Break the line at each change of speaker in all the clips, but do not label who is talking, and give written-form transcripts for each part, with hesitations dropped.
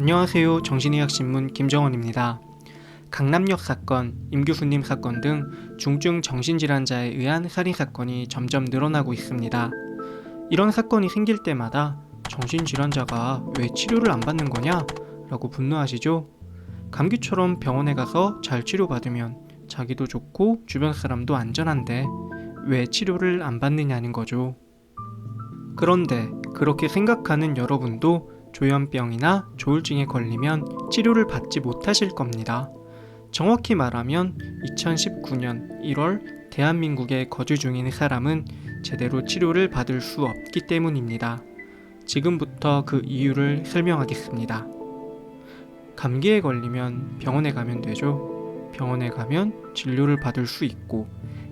안녕하세요. 정신의학신문 김정원입니다. 강남역 사건, 임 교수님 사건 등 중증 정신질환자에 의한 살인사건이 점점 늘어나고 있습니다. 이런 사건이 생길 때마다 정신질환자가 왜 치료를 안 받는 거냐? 라고 분노하시죠? 감기처럼 병원에 가서 잘 치료받으면 자기도 좋고 주변 사람도 안전한데 왜 치료를 안 받느냐는 거죠. 그런데 그렇게 생각하는 여러분도 조현병이나 조울증에 걸리면 치료를 받지 못하실 겁니다. 정확히 말하면 2019년 1월 대한민국에 거주 중인 사람은 제대로 치료를 받을 수 없기 때문입니다. 지금부터 그 이유를 설명하겠습니다. 감기에 걸리면 병원에 가면 되죠. 병원에 가면 진료를 받을 수 있고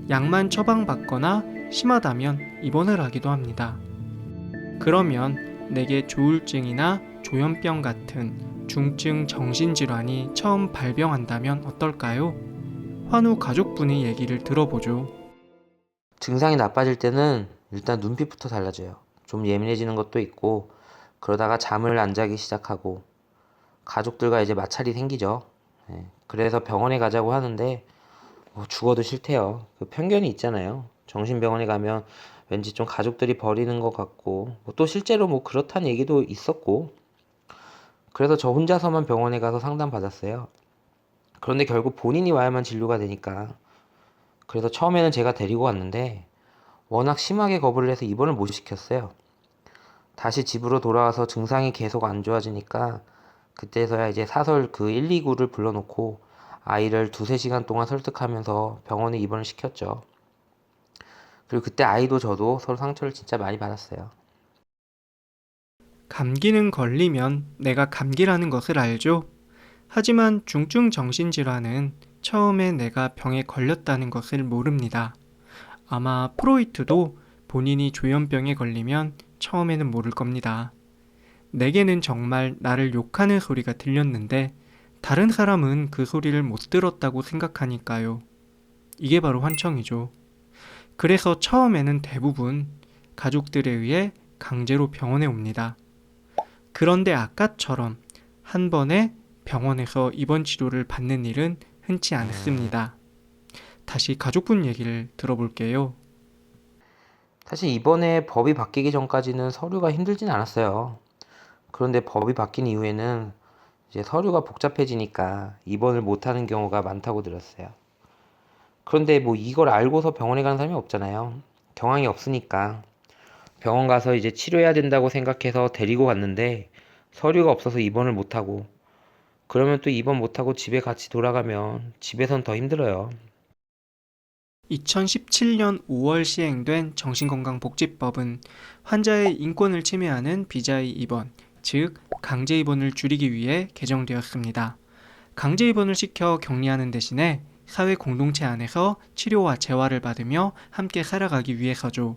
약만 처방받거나 심하다면 입원을 하기도 합니다. 그러면 내게 조울증이나 조현병 같은 중증 정신질환이 처음 발병한다면 어떨까요? 환우 가족분의 얘기를 들어보죠.
증상이 나빠질 때는 일단 눈빛부터 달라져요. 좀 예민해지는 것도 있고, 그러다가 잠을 안 자기 시작하고, 가족들과 이제 마찰이 생기죠. 그래서 병원에 가자고 하는데 죽어도 싫대요. 그 편견이 있잖아요. 정신병원에 가면 왠지 좀 가족들이 버리는 것 같고, 또 실제로 그렇다는 얘기도 있었고, 그래서 저 혼자서만 병원에 가서 상담 받았어요. 그런데 결국 본인이 와야만 진료가 되니까, 그래서 처음에는 제가 데리고 갔는데 워낙 심하게 거부를 해서 입원을 못 시켰어요. 다시 집으로 돌아와서 증상이 계속 안 좋아지니까 그때서야 이제 사설 그 129를 불러놓고 아이를 2~3시간 동안 설득하면서 병원에 입원을 시켰죠. 그리고 그때 아이도 저도 서로 상처를 진짜 많이 받았어요.
감기는 걸리면 내가 감기라는 것을 알죠. 하지만 중증 정신질환은 처음에 내가 병에 걸렸다는 것을 모릅니다. 아마 프로이트도 본인이 조현병에 걸리면 처음에는 모를 겁니다. 내게는 정말 나를 욕하는 소리가 들렸는데 다른 사람은 그 소리를 못 들었다고 생각하니까요. 이게 바로 환청이죠. 그래서 처음에는 대부분 가족들에 의해 강제로 병원에 옵니다. 그런데 아까처럼 한 번에 병원에서 입원 치료를 받는 일은 흔치 않습니다. 다시 가족분 얘기를 들어볼게요.
사실 이번에 법이 바뀌기 전까지는 서류가 힘들진 않았어요. 그런데 법이 바뀐 이후에는 이제 서류가 복잡해지니까 입원을 못하는 경우가 많다고 들었어요. 그런데 이걸 알고서 병원에 가는 사람이 없잖아요. 경황이 없으니까. 병원 가서 이제 치료해야 된다고 생각해서 데리고 갔는데 서류가 없어서 입원을 못하고, 그러면 또 입원 못하고 집에 같이 돌아가면 집에선 더 힘들어요.
2017년 5월 시행된 정신건강복지법은 환자의 인권을 침해하는 비자의 입원, 즉 강제 입원을 줄이기 위해 개정되었습니다. 강제 입원을 시켜 격리하는 대신에 사회 공동체 안에서 치료와 재활을 받으며 함께 살아가기 위해서죠.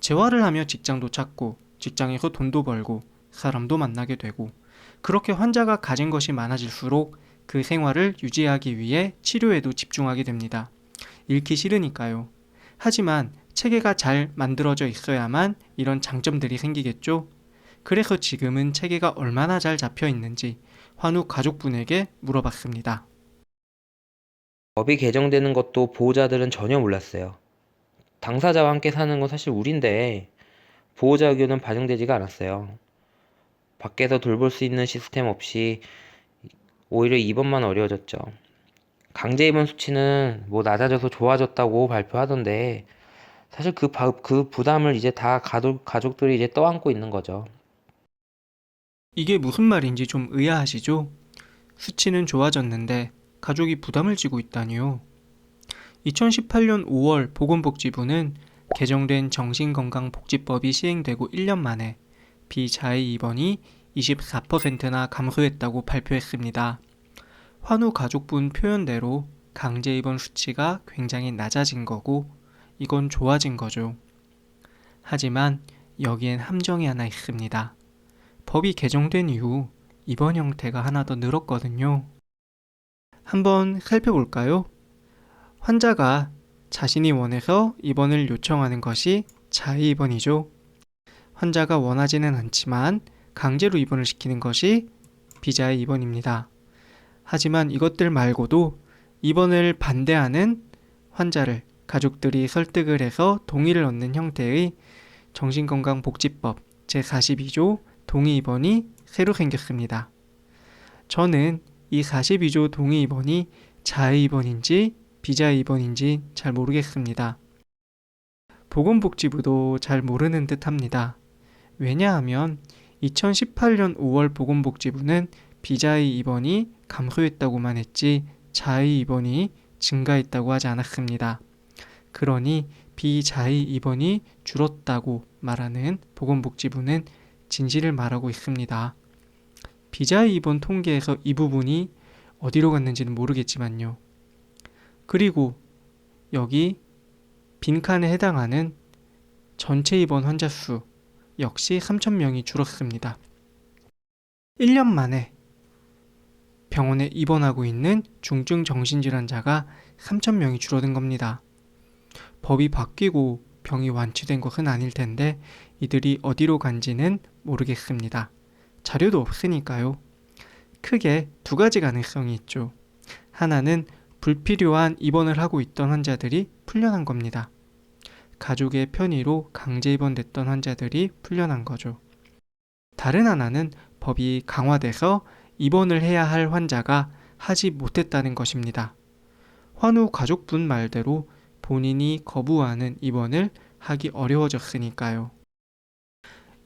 재활을 하며 직장도 찾고 직장에서 돈도 벌고 사람도 만나게 되고 그렇게 환자가 가진 것이 많아질수록 그 생활을 유지하기 위해 치료에도 집중하게 됩니다. 잃기 싫으니까요. 하지만 체계가 잘 만들어져 있어야만 이런 장점들이 생기겠죠? 그래서 지금은 체계가 얼마나 잘 잡혀 있는지 환우 가족분에게 물어봤습니다.
법이 개정되는 것도 보호자들은 전혀 몰랐어요. 당사자와 함께 사는 건 사실 우린데 보호자 의견은 반영되지가 않았어요. 밖에서 돌볼 수 있는 시스템 없이 오히려 입원만 어려워졌죠. 강제 입원 수치는 낮아져서 좋아졌다고 발표하던데 사실 그 부담을 이제 다 가족들이 이제 떠안고 있는 거죠.
이게 무슨 말인지 좀 의아하시죠? 수치는 좋아졌는데 가족이 부담을 지고 있다니요. 2018년 5월 보건복지부는 개정된 정신건강복지법이 시행되고 1년 만에 비자해 입원이 24%나 감소했다고 발표했습니다. 환우 가족분 표현대로 강제 입원 수치가 굉장히 낮아진 거고 이건 좋아진 거죠. 하지만 여기엔 함정이 하나 있습니다. 법이 개정된 이후 입원 형태가 하나 더 늘었거든요. 한번 살펴볼까요? 환자가 자신이 원해서 입원을 요청하는 것이 자해 입원이죠. 환자가 원하지는 않지만 강제로 입원을 시키는 것이 비자의 입원입니다. 하지만 이것들 말고도 입원을 반대하는 환자를 가족들이 설득을 해서 동의를 얻는 형태의 정신건강복지법 제42조 동의 입원이 새로 생겼습니다. 저는 이 42조 동의 입원이 자의 입원인지 비자의 입원인지 잘 모르겠습니다. 보건복지부도 잘 모르는 듯 합니다. 왜냐하면 2018년 5월 보건복지부는 비자의 입원이 감소했다고만 했지 자의 입원이 증가했다고 하지 않았습니다. 그러니 비자의 입원이 줄었다고 말하는 보건복지부는 진실을 말하고 있습니다. 비자의 입원 통계에서 이 부분이 어디로 갔는지는 모르겠지만요. 그리고 여기 빈칸에 해당하는 전체 입원 환자 수 역시 3,000명이 줄었습니다. 1년 만에 병원에 입원하고 있는 중증 정신질환자가 3,000명이 줄어든 겁니다. 법이 바뀌고 병이 완치된 것은 아닐 텐데 이들이 어디로 간지는 모르겠습니다. 자료도 없으니까요. 크게 두 가지 가능성이 있죠. 하나는 불필요한 입원을 하고 있던 환자들이 풀려난 겁니다. 가족의 편의로 강제 입원됐던 환자들이 풀려난 거죠. 다른 하나는 법이 강화돼서 입원을 해야 할 환자가 하지 못했다는 것입니다. 환우 가족분 말대로 본인이 거부하는 입원을 하기 어려워졌으니까요.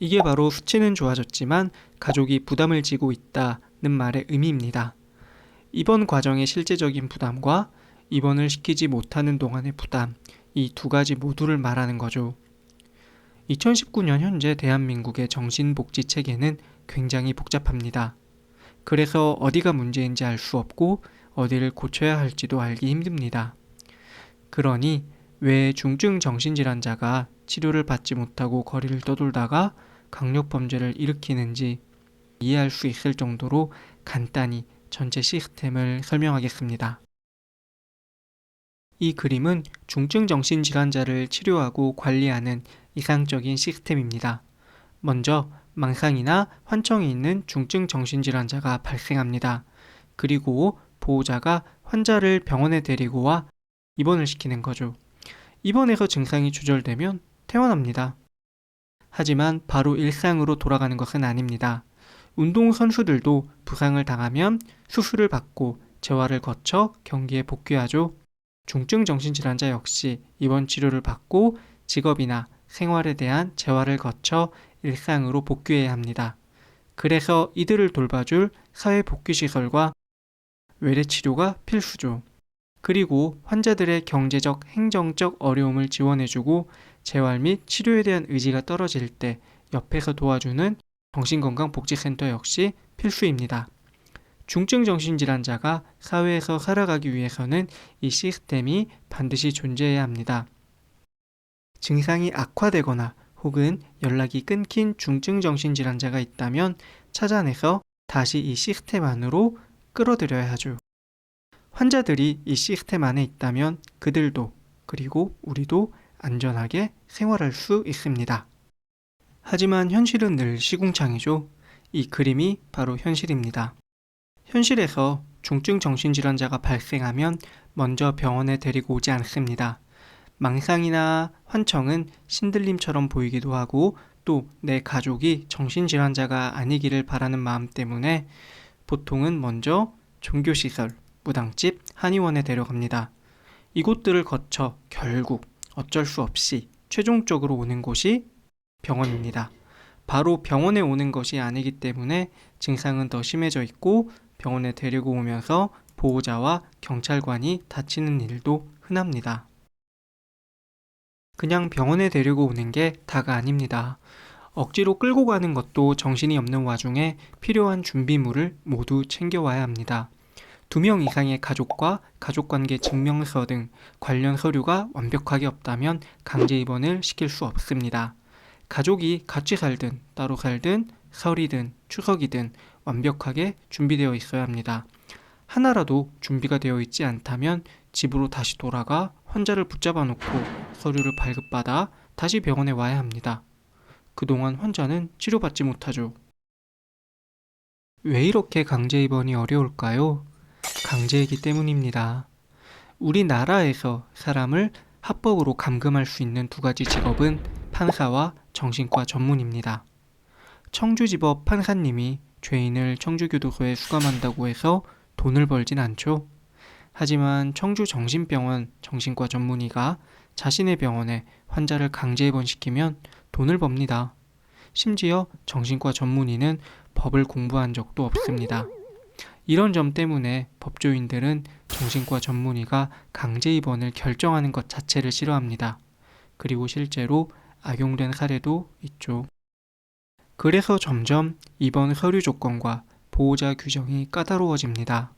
이게 바로 수치는 좋아졌지만 가족이 부담을 지고 있다는 말의 의미입니다. 입원 과정의 실제적인 부담과 입원을 시키지 못하는 동안의 부담, 이 두 가지 모두를 말하는 거죠. 2019년 현재 대한민국의 정신복지 체계는 굉장히 복잡합니다. 그래서 어디가 문제인지 알 수 없고 어디를 고쳐야 할지도 알기 힘듭니다. 그러니 왜 중증 정신질환자가 치료를 받지 못하고 거리를 떠돌다가 강력범죄를 일으키는지 이해할 수 있을 정도로 간단히 전체 시스템을 설명하겠습니다. 이 그림은 중증 정신질환자를 치료하고 관리하는 이상적인 시스템입니다. 먼저 망상이나 환청이 있는 중증 정신질환자가 발생합니다. 그리고 보호자가 환자를 병원에 데리고 와 입원을 시키는 거죠. 입원해서 증상이 조절되면 퇴원합니다. 하지만 바로 일상으로 돌아가는 것은 아닙니다. 운동선수들도 부상을 당하면 수술을 받고 재활을 거쳐 경기에 복귀하죠. 중증 정신질환자 역시 입원 치료를 받고 직업이나 생활에 대한 재활을 거쳐 일상으로 복귀해야 합니다. 그래서 이들을 돌봐줄 사회복귀시설과 외래치료가 필수죠. 그리고 환자들의 경제적, 행정적 어려움을 지원해주고 재활 및 치료에 대한 의지가 떨어질 때 옆에서 도와주는 정신건강복지센터 역시 필수입니다. 중증 정신질환자가 사회에서 살아가기 위해서는 이 시스템이 반드시 존재해야 합니다. 증상이 악화되거나 혹은 연락이 끊긴 중증 정신질환자가 있다면 찾아내서 다시 이 시스템 안으로 끌어들여야 하죠. 환자들이 이 시스템 안에 있다면 그들도 그리고 우리도 안전하게 생활할 수 있습니다. 하지만 현실은 늘 시궁창이죠. 이 그림이 바로 현실입니다. 현실에서 중증 정신질환자가 발생하면 먼저 병원에 데리고 오지 않습니다. 망상이나 환청은 신들림처럼 보이기도 하고 또 내 가족이 정신질환자가 아니기를 바라는 마음 때문에 보통은 먼저 종교시설, 무당집, 한의원에 데려갑니다. 이곳들을 거쳐 결국 어쩔 수 없이 최종적으로 오는 곳이 병원입니다. 바로 병원에 오는 것이 아니기 때문에 증상은 더 심해져 있고 병원에 데리고 오면서 보호자와 경찰관이 다치는 일도 흔합니다. 그냥 병원에 데리고 오는 게 다가 아닙니다. 억지로 끌고 가는 것도 정신이 없는 와중에 필요한 준비물을 모두 챙겨와야 합니다. 2명 이상의 가족과 가족관계 증명서 등 관련 서류가 완벽하게 없다면 강제 입원을 시킬 수 없습니다. 가족이 같이 살든 따로 살든 설이든 추석이든 완벽하게 준비되어 있어야 합니다. 하나라도 준비가 되어 있지 않다면 집으로 다시 돌아가 환자를 붙잡아 놓고 서류를 발급받아 다시 병원에 와야 합니다. 그동안 환자는 치료받지 못하죠. 왜 이렇게 강제 입원이 어려울까요? 강제이기 때문입니다. 우리나라에서 사람을 합법으로 감금할 수 있는 두 가지 직업은 판사와 정신과 전문입니다. 청주지법 판사님이 죄인을 청주교도소에 수감한다고 해서 돈을 벌진 않죠. 하지만 청주정신병원 정신과 전문의가 자신의 병원에 환자를 강제 입원시키면 돈을 법니다. 심지어 정신과 전문의는 법을 공부한 적도 없습니다. 이런 점 때문에 법조인들은 정신과 전문의가 강제 입원을 결정하는 것 자체를 싫어합니다. 그리고 실제로 악용된 사례도 있죠. 그래서 점점 입원 서류 조건과 보호자 규정이 까다로워집니다.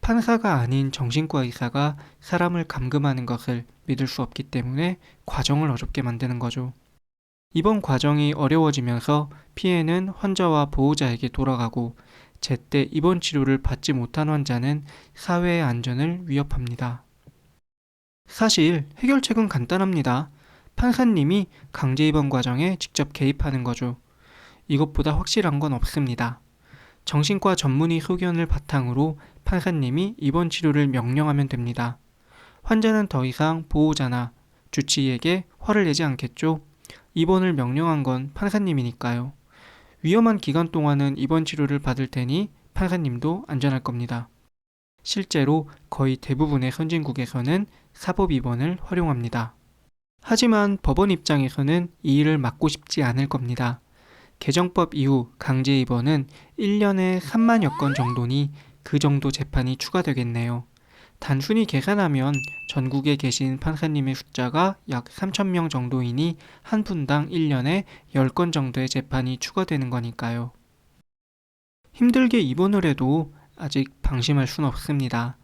판사가 아닌 정신과 의사가 사람을 감금하는 것을 믿을 수 없기 때문에 과정을 어렵게 만드는 거죠. 입원 과정이 어려워지면서 피해는 환자와 보호자에게 돌아가고 제때 입원 치료를 받지 못한 환자는 사회의 안전을 위협합니다. 사실 해결책은 간단합니다. 판사님이 강제 입원 과정에 직접 개입하는 거죠. 이것보다 확실한 건 없습니다. 정신과 전문의 소견을 바탕으로 판사님이 입원 치료를 명령하면 됩니다. 환자는 더 이상 보호자나 주치의에게 화를 내지 않겠죠. 입원을 명령한 건 판사님이니까요. 위험한 기간 동안은 입원 치료를 받을 테니 판사님도 안전할 겁니다. 실제로 거의 대부분의 선진국에서는 사법 입원을 활용합니다. 하지만 법원 입장에서는 이 일을 막고 싶지 않을 겁니다. 개정법 이후 강제 입원은 1년에 3만여 건 정도니 그 정도 재판이 추가되겠네요. 단순히 계산하면 전국에 계신 판사님의 숫자가 약 3,000명 정도이니 한 분당 1년에 10건 정도의 재판이 추가되는 거니까요. 힘들게 입원을 해도 아직 방심할 순 없습니다.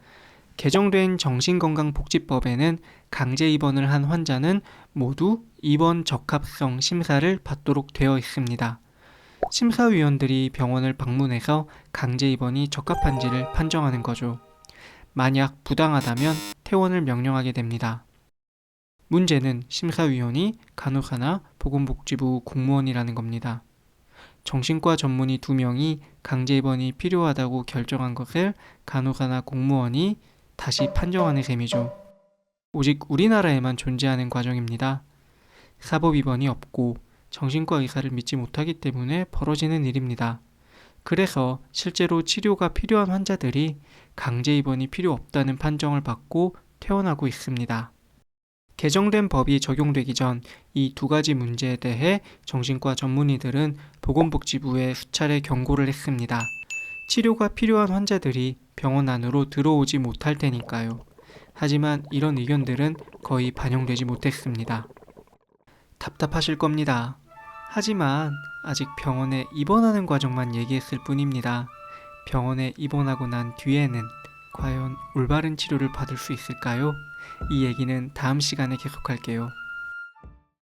개정된 정신건강복지법에는 강제 입원을 한 환자는 모두 입원 적합성 심사를 받도록 되어 있습니다. 심사위원들이 병원을 방문해서 강제 입원이 적합한지를 판정하는 거죠. 만약 부당하다면 퇴원을 명령하게 됩니다. 문제는 심사위원이 간호사나 보건복지부 공무원이라는 겁니다. 정신과 전문의 2명이 강제 입원이 필요하다고 결정한 것을 간호사나 공무원이 다시 판정하는 셈이죠. 오직 우리나라에만 존재하는 과정입니다. 사법 입원이 없고 정신과 의사를 믿지 못하기 때문에 벌어지는 일입니다. 그래서 실제로 치료가 필요한 환자들이 강제 입원이 필요 없다는 판정을 받고 퇴원하고 있습니다. 개정된 법이 적용되기 전 이 두 가지 문제에 대해 정신과 전문의들은 보건복지부에 수차례 경고를 했습니다. 치료가 필요한 환자들이 병원 안으로 들어오지 못할 테니까요. 하지만 이런 의견들은 거의 반영되지 못했습니다. 답답하실 겁니다. 하지만 아직 병원에 입원하는 과정만 얘기했을 뿐입니다. 병원에 입원하고 난 뒤에는 과연 올바른 치료를 받을 수 있을까요? 이 얘기는 다음 시간에 계속할게요.